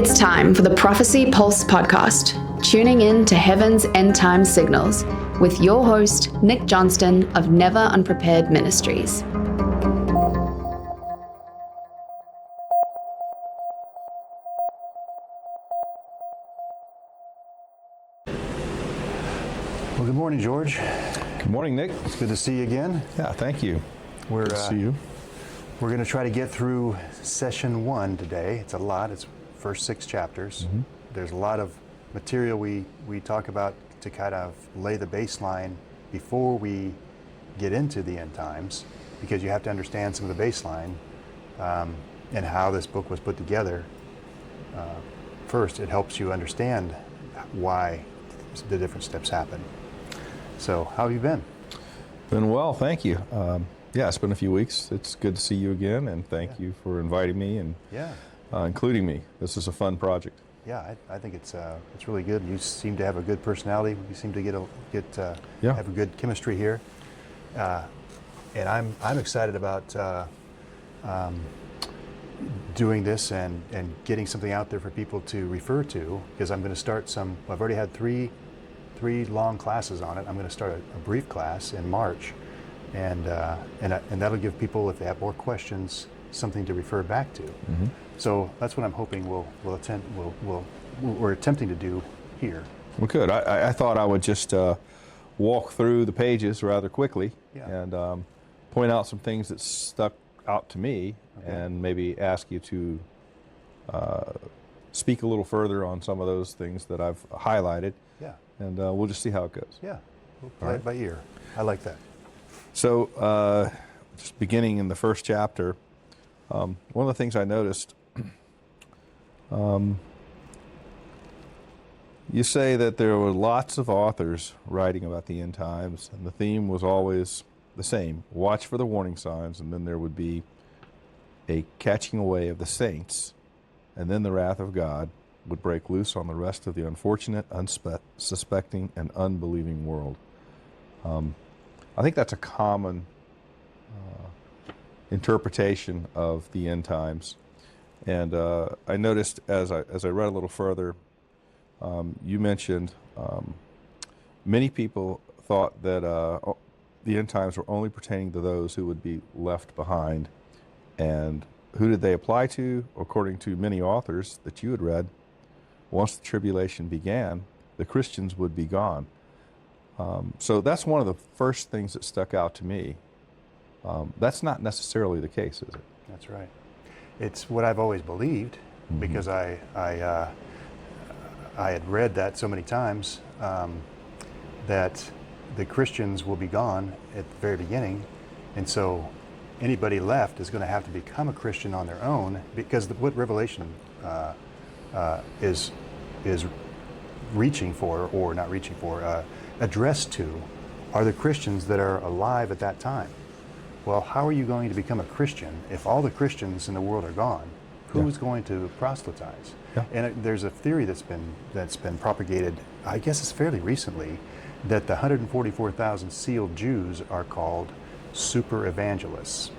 It's time for the Prophecy Pulse podcast, tuning in to heaven's end time signals with your host, Nick Johnston of Never Unprepared Ministries. Well, good morning, George. Good morning, Nick. It's good to see you again. Yeah, thank you. Good to see you. We're going to try to get through session 1 today. It's a lot. It's first 6 chapters. Mm-hmm. There's a lot of material we talk about to kind of lay the baseline before we get into the end times, because you have to understand some of the baseline and how this book was put together. First, it helps you understand why the different steps happen. So, how have you been? Been well, thank you. Yeah, it's been a few weeks. It's good to see you again, and thank you for inviting me and including me. This is a fun project. Yeah, I think it's really good. You seem to have a good personality. You seem to have a good chemistry here, and I'm excited about doing this and getting something out there for people to refer to, because I'm going to start I've already had three long classes on it. I'm going to start a brief class in March, and that'll give people, if they have more questions, something to refer back to. Mm-hmm. So that's what I'm hoping we're attempting to do here. Well, good. I thought I would just walk through the pages rather quickly and point out some things that stuck out to me, and maybe ask you to speak a little further on some of those things that I've highlighted. Yeah. And we'll just see how it goes. Yeah. We'll play it by ear. I like that. So, just beginning in the first chapter, one of the things I noticed, you say that there were lots of authors writing about the end times, and the theme was always the same: watch for the warning signs, and then there would be a catching away of the saints, and then the wrath of God would break loose on the rest of the unfortunate, unsuspecting, and unbelieving world. I think that's a common interpretation of the end times, and I noticed as I read a little further, you mentioned many people thought that the end times were only pertaining to those who would be left behind. And who did they apply to? According to many authors that you had read, once the tribulation began, the Christians would be gone. So that's one of the first things that stuck out to me. That's not necessarily the case, is it? That's right. It's what I've always believed, because I had read that so many times, that the Christians will be gone at the very beginning, and so anybody left is going to have to become a Christian on their own, because what Revelation is reaching for, or not reaching for, addressed to, are the Christians that are alive at that time. Well, how are you going to become a Christian if all the Christians in the world are gone? Who's going to proselytize? Yeah. And there's a theory that's been propagated, I guess it's fairly recently, that the 144,000 sealed Jews are called super evangelists.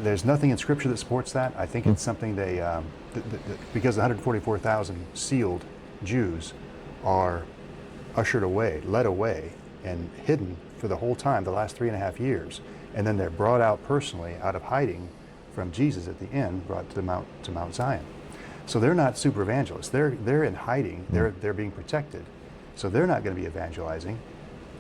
There's nothing in Scripture that supports that. I think it's something they, because the 144,000 sealed Jews are ushered away, led away, and hidden for the whole time, the last 3.5 years, and then they're brought out personally out of hiding from Jesus at the end, brought to Mount Zion. So they're not super evangelists. They're in hiding. They're being protected. So they're not going to be evangelizing.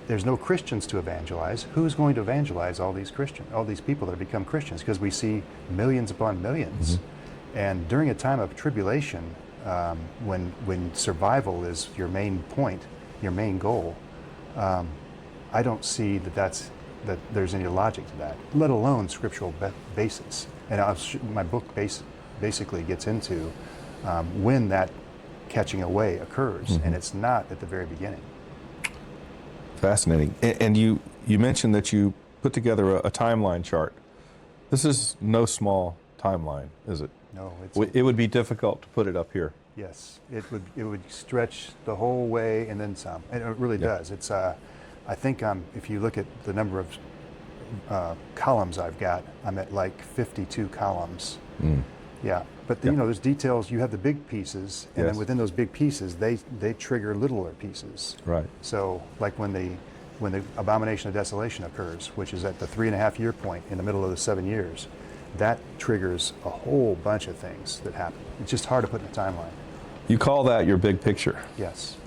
There's no Christians to evangelize. Who's going to evangelize all these people that have become Christians? Because we see millions upon millions. And during a time of tribulation, when survival is your main point, your main goal, I don't see that there's any logic to that, let alone scriptural basis. And my book basically gets into when that catching away occurs, and it's not at the very beginning. Fascinating. And you mentioned that you put together a timeline chart. This is no small timeline, is it? No, it would be difficult to put it up here. Yes, it would stretch the whole way and then some. And it really does. It's I think if you look at the number of columns I've got, I'm at like 52 columns. Yeah, but Yeah. there's details. You have the big pieces, and Yes. then within those big pieces, they trigger littler pieces. Right. So, like when the abomination of desolation occurs, which is at the 3.5 year point in the middle of the 7 years, that triggers a whole bunch of things that happen. It's just hard to put in a timeline. You call that your big picture. Yes.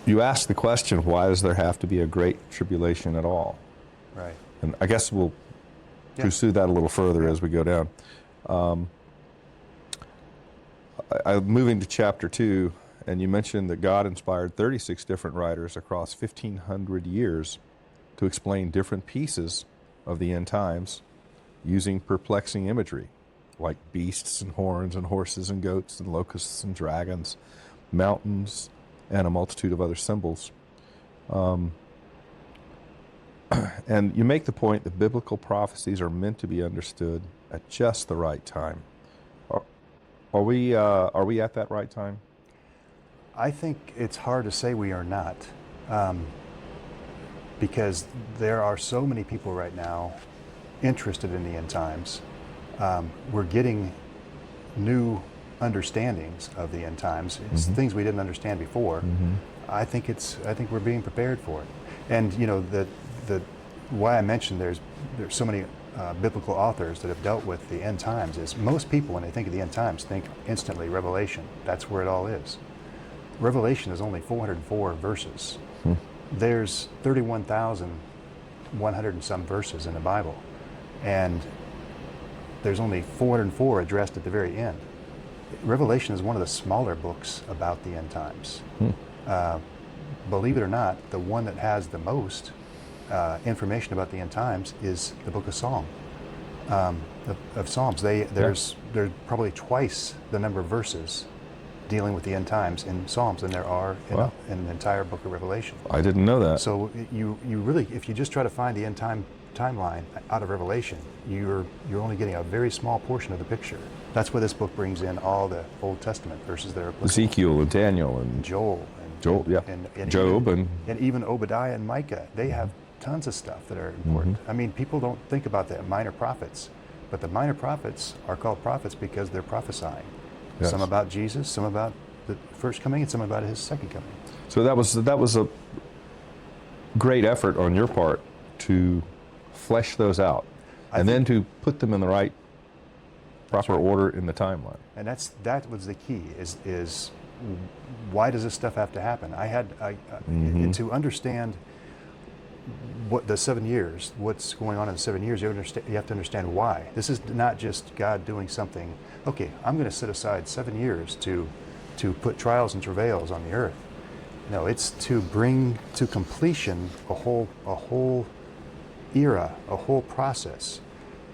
You ask the question, why does there have to be a great tribulation at all? Right. And I guess we'll Yeah. pursue that a little further as we go down. I'm moving to chapter 2, and you mentioned that God inspired 36 different writers across 1,500 years to explain different pieces of the end times using perplexing imagery, like beasts and horns and horses and goats and locusts and dragons, mountains, and a multitude of other symbols. And you make the point that biblical prophecies are meant to be understood at just the right time. Are we at that right time? I think it's hard to say we are not, because there are so many people right now interested in the end times. We're getting new understandings of the end times. It's things we didn't understand before. I think we're being prepared for it. And the why I mentioned there's so many biblical authors that have dealt with the end times is most people, when they think of the end times, think instantly Revelation. That's where it all is. Revelation is only 404 verses. There's 31,100 and some verses in the Bible, and there's only 404 addressed at the very end. Revelation is one of the smaller books about the end times. Believe it or not, the one that has the most information about the end times is the book of Psalms. There's probably twice the number of verses dealing with the end times in Psalms than there are in the entire book of Revelation. I didn't know that. So you really, if you just try to find the end timeline out of Revelation, you're only getting a very small portion of the picture. That's why this book brings in all the Old Testament verses that are applicable. Ezekiel and Daniel and Joel, and Job and even Obadiah and Micah. They have tons of stuff that are important. I mean, people don't think about the minor prophets, but the minor prophets are called prophets because they're prophesying. Yes. Some about Jesus, some about the first coming, and some about his second coming. So that was a great effort on your part to flesh those out, and then to put them in the right proper order in the timeline. And that was the key. Is why does this stuff have to happen? And to understand what the 7 years, what's going on in the 7 years, you have to understand why. This is not just God doing something. Okay, I'm going to set aside 7 years to put trials and travails on the earth. No, it's to bring to completion a whole era, a whole process.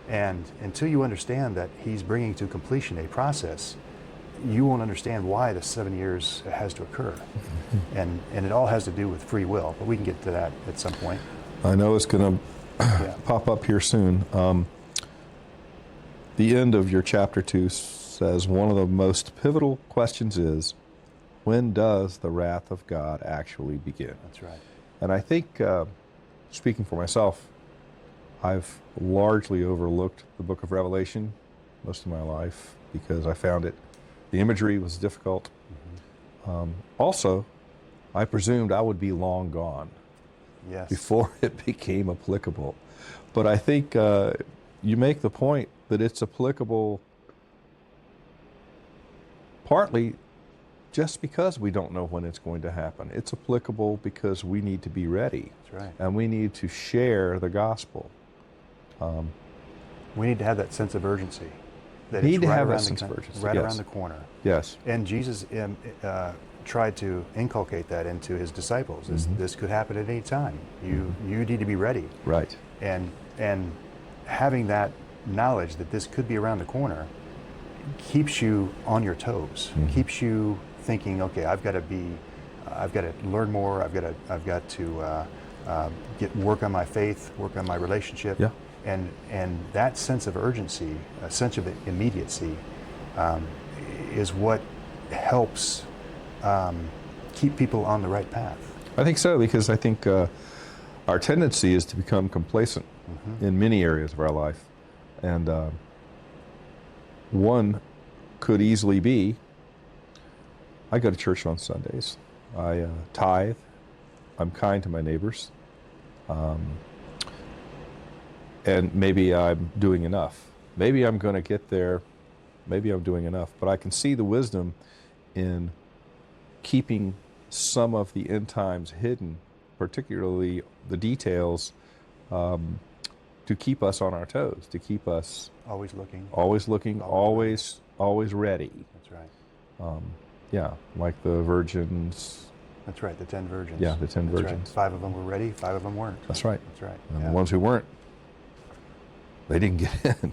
And until you understand that he's bringing to completion a process, you won't understand why the 7 years has to occur. And it all has to do with free will, but we can get to that at some point. I know it's going to pop up here soon. The end of your chapter 2 says one of the most pivotal questions is, when does the wrath of God actually begin? That's right. And I think, speaking for myself, I've largely overlooked the book of Revelation most of my life because I found the imagery was difficult. Also, I presumed I would be long gone before it became applicable. But I think you make the point that it's applicable partly just because we don't know when it's going to happen. It's applicable because we need to be ready. That's right. And we need to share the gospel. We need to have that sense of urgency. That Need it's to right have that around sense of urgency, right yes. around the corner. Yes. And Jesus tried to inculcate that into his disciples. This could happen at any time. You need to be ready. Right. And having that knowledge that this could be around the corner keeps you on your toes. Keeps you thinking, okay, I've got to learn more. I've got to work on my faith, work on my relationship. Yeah. And that sense of urgency, a sense of immediacy, is what helps keep people on the right path. I think so, because I think our tendency is to become complacent in many areas of our life. And One could easily be, I go to church on Sundays. I tithe. I'm kind to my neighbors. And maybe I'm doing enough. Maybe I'm going to get there. Maybe I'm doing enough. But I can see the wisdom in keeping some of the end times hidden, particularly the details, to keep us on our toes, to keep us Always looking. always ready. That's right. Yeah, like the virgins. That's right, the 10 virgins. Yeah, the 10 That's virgins. Right. 5 of them were ready, 5 of them weren't. That's right. That's right. And Yeah. the ones who weren't, they didn't get in.